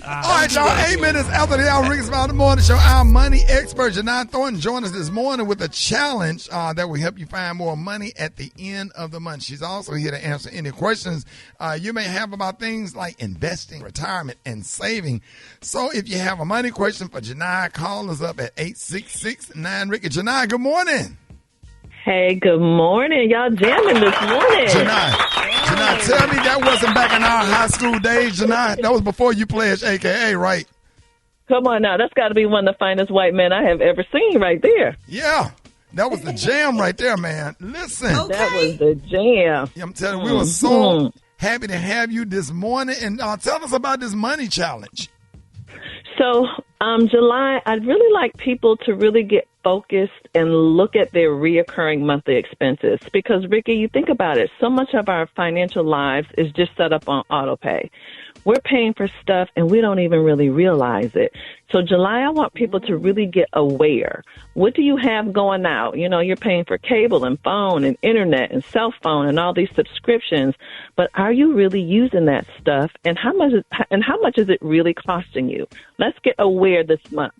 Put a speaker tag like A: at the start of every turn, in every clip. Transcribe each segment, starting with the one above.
A: All right, y'all. 8 minutes after the hour, Rickey Smiley Morning Show. Our money expert, Janai Thornton, joined us this morning with a challenge that will help you find more money at the end of the month. She's also here to answer any questions you may have about things like investing, retirement, and saving. So if you have a money question for Janai, call us up at 866-9-RICKY. Janai, good morning.
B: Hey, good morning. Y'all jamming this morning.
A: Janai, tell me that wasn't back in our high school days, Janai. That was before you pledged AKA, right?
B: Come on now. That's got to be one of the finest white men I have ever seen right there.
A: Yeah. That was the jam right there, man. Listen.
B: Okay. That was the jam.
A: Yeah, I'm telling you, we were so happy to have you this morning. And tell us about this money challenge.
B: So, July, I'd really like people to really get focused and look at their reoccurring monthly expenses. Because, Rickey, you think about it, so much of our financial lives is just set up on auto pay. We're paying for stuff and we don't even really realize it. So, July, I want people to really get aware. What do you have going out? You know, you're paying for cable and phone and internet and cell phone and all these subscriptions. But are you really using that stuff? And how much is it really costing you? Let's get aware this month.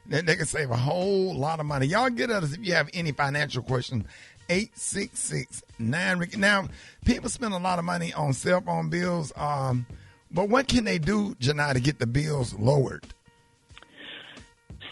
A: They can save a whole lot of money. Y'all get at us if you have any financial questions. 866-9-RICKY. Now, people spend a lot of money on cell phone bills, but what can they do, Janai, to get the bills lowered?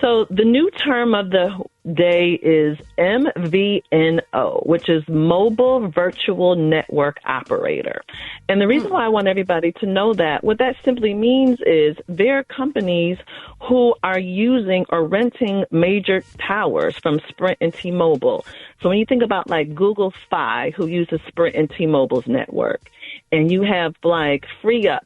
B: So the new term of the day is MVNO, which is Mobile Virtual Network Operator. And the reason why I want everybody to know that, what that simply means is there are companies who are using or renting major towers from Sprint and T-Mobile. So when you think about like Google Fi, who uses Sprint and T-Mobile's network, and you have like FreeUp,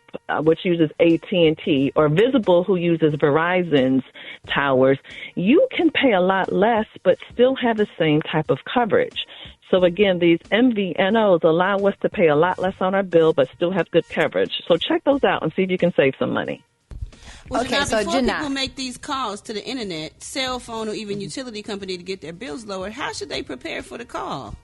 B: which uses AT&T, or Visible, who uses Verizon's towers, you can pay a lot less but still have the same type of coverage. So again, these MVNOs allow us to pay a lot less on our bill but still have good coverage. So check those out and see if you can save some money.
C: Well, okay, so before people make these calls to the internet, cell phone or even utility company to get their bills lowered, how should they prepare for the call?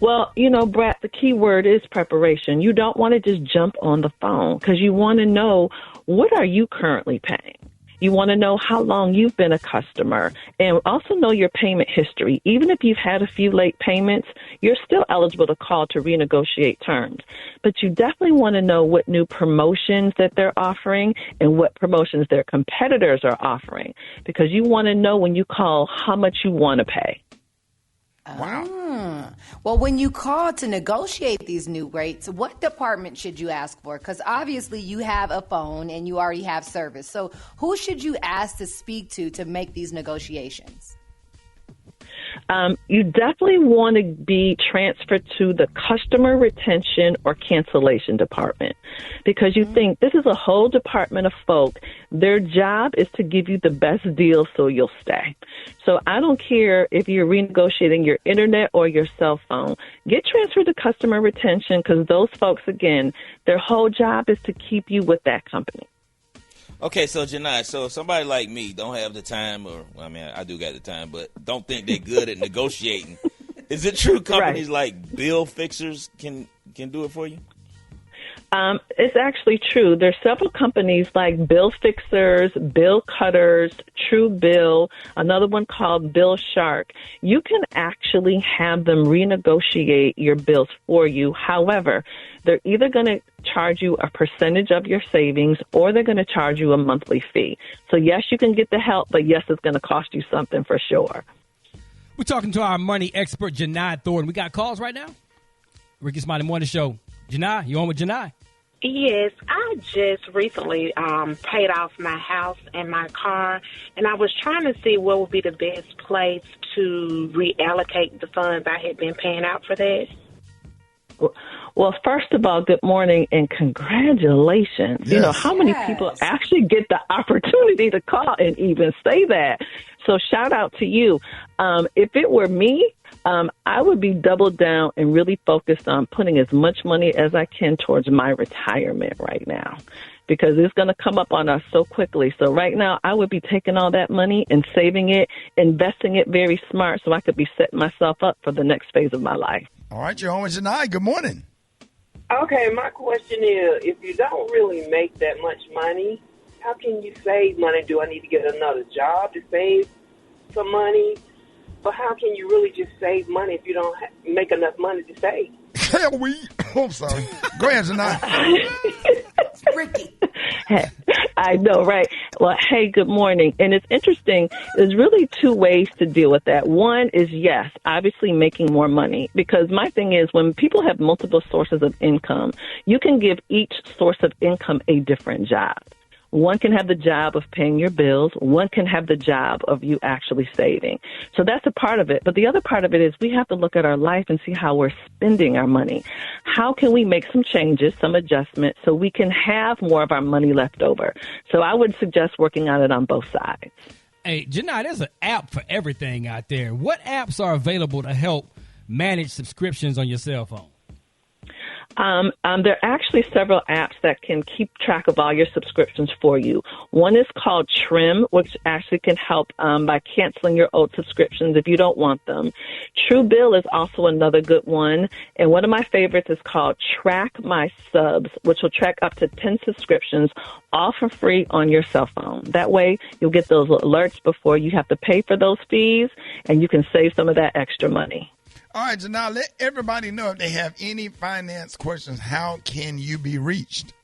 B: Well, you know, Brad, the key word is preparation. You don't want to just jump on the phone because you want to know, what are you currently paying? You want to know how long you've been a customer and also know your payment history. Even if you've had a few late payments, you're still eligible to call to renegotiate terms. But you definitely want to know what new promotions that they're offering and what promotions their competitors are offering, because you want to know when you call how much you want to pay.
A: Wow.
D: Well, when you call to negotiate these new rates, what department should you ask for? Because obviously you have a phone and you already have service. So who should you ask to speak to make these negotiations?
B: You definitely want to be transferred to the customer retention or cancellation department, because you think this is a whole department of folk. Their job is to give you the best deal so you'll stay. So I don't care if you're renegotiating your internet or your cell phone. Get transferred to customer retention, because those folks, again, their whole job is to keep you with that company.
E: Okay, so Janai, so somebody like me don't have the time, or I mean, I do got the time, but don't think they're good at negotiating. Is it true companies like bill fixers can do it for you?
B: It's actually true. There's several companies like Bill Fixers, Bill Cutters, True Bill, another one called Bill Shark. You can actually have them renegotiate your bills for you. However, they're either going to charge you a percentage of your savings or they're going to charge you a monthly fee. So, yes, you can get the help, but yes, it's going to cost you something for sure.
F: We're talking to our money expert, Janai Thornton. We got calls right now? Rickey Smiley Morning Show. Janai, you on with Janai?
G: Yes, I just recently paid off my house and my car, and I was trying to see what would be the best place to reallocate the funds I had been paying out for that.
B: Well, first of all, good morning and congratulations. Yes. You know, how many people actually get the opportunity to call and even say that? So shout out to you. If it were me, I would be doubled down and really focused on putting as much money as I can towards my retirement right now, because it's going to come up on us so quickly. So right now, I would be taking all that money and saving it, investing it very smart so I could be setting myself up for the next phase of my life.
A: All right, you're on with Janai. Good morning.
H: Okay, my question is, if you don't really make that much money, how can you save money? Do I need to get another job to save some money? But how can you really just save money if you don't make enough money to save?
A: Hell, I'm sorry. Go ahead, Janai.
D: Rickey.
B: I know, right? Well, hey, good morning. And it's interesting. There's really two ways to deal with that. One is, yes, obviously making more money. Because my thing is, when people have multiple sources of income, you can give each source of income a different job. One can have the job of paying your bills. One can have the job of you actually saving. So that's a part of it. But the other part of it is we have to look at our life and see how we're spending our money. How can we make some changes, some adjustments, so we can have more of our money left over? So I would suggest working on it on both sides.
F: Hey, Janai, there's an app for everything out there. What apps are available to help manage subscriptions on your cell phone?
B: There are actually several apps that can keep track of all your subscriptions for you. One is called Trim, which actually can help by canceling your old subscriptions if you don't want them. Truebill is also another good one. And one of my favorites is called Track My Subs, which will track up to 10 subscriptions, all for free on your cell phone. That way, you'll get those alerts before you have to pay for those fees, and you can save some of that extra money.
A: All right, Janai, let everybody know if they have any finance questions, how can you be reached?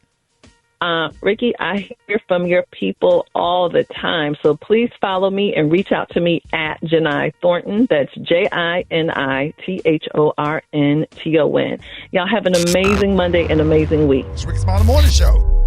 B: Rickey, I hear from your people all the time, so please follow me and reach out to me at Janai Thornton. That's JINITHORNTON. Y'all have an amazing Monday and amazing week.
A: It's Rickey Smiley Morning Show.